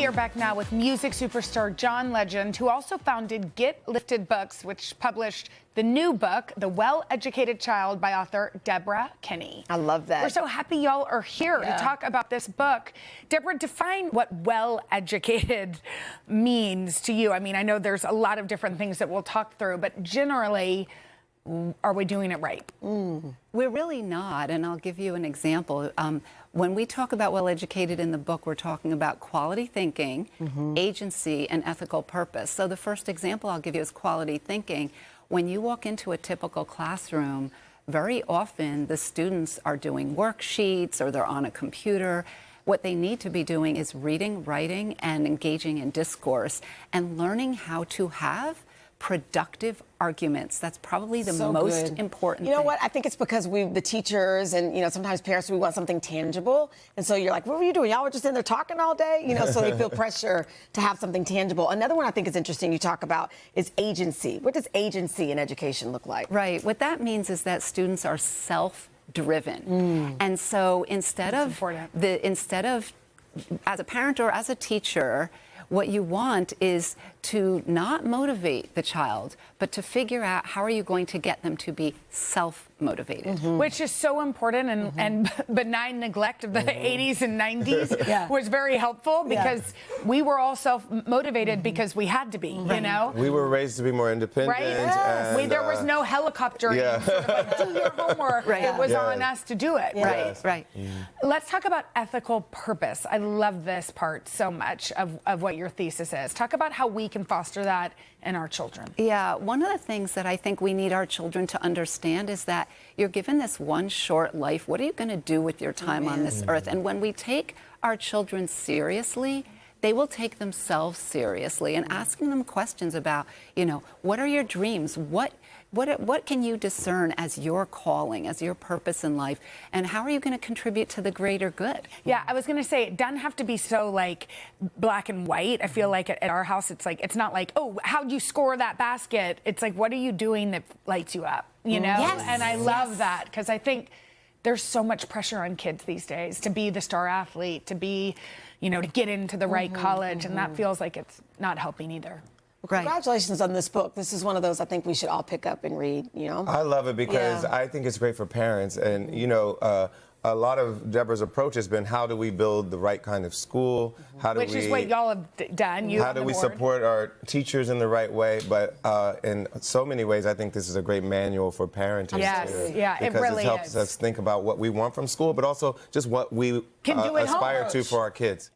We are back now with music superstar John Legend, who also founded Get Lifted Books, which published the new book, The Well-Educated Child, by author Deborah Kenny. I love that. We're so happy y'all are here to talk about this book. Deborah, define what well-educated means to you. I mean, I know there's a lot of different things that we'll talk through, but generally, are we doing it right? We're really not, and I'll give you an example. When we talk about well-educated in the book, we're talking about quality thinking, agency, and ethical purpose. So the first example I'll give you is quality thinking. When you walk into a typical classroom, very often the students are doing worksheets or they're on a computer. What they need to be doing is reading, writing, and engaging in discourse and learning how to have productive arguments. That's probably the most important You know thing. what? I think it's because the teachers and, sometimes parents, we want something tangible. And so you're like, what were you doing? Y'all were just in there talking all day? So they feel pressure to have something tangible. Another one I think is interesting you talk about is agency. What does agency in education look like? Right. What that means is that students are self-driven. And so instead of as a parent or as a teacher, what you want is to not motivate the child, but to figure out how are you going to get them to be self-motivated. Which is so important, and benign neglect of the 80s and 90s was very helpful because we were all self-motivated because we had to be, you know? We were raised to be more independent. Right? And, there was no helicopter do your homework. It was on us to do it, right? Let's talk about ethical purpose. I love this part so much of what your thesis is. Talk about how we can foster that in our children. Yeah, one of the things that I think we need our children to understand is that you're given this one short life. What are you going to do with your time on this earth? And when we take our children seriously, they will take themselves seriously, and asking them questions about, what are your dreams? What can you discern as your calling, as your purpose in life? And how are you going to contribute to the greater good? Yeah, I was going to say, it doesn't have to be so black and white. I feel like at our house, it's not like, oh, how'd you score that basket? It's like, what are you doing that lights you up, Yes. And I love that because I think there's so much pressure on kids these days to be the star athlete, to be, to get into the right college. And that feels like it's not helping either. Well, congratulations on this book. This is one of those I think we should all pick up and read, I love it because I think it's great for parents. And, a lot of Deborah's approach has been, how do we build the right kind of school? Which is what y'all have done. How do we support our teachers in the right way? But in so many ways, I think this is a great manual for parenting. Yes, it because really it helps us think about what we want from school, but also just what we aspire to for our kids.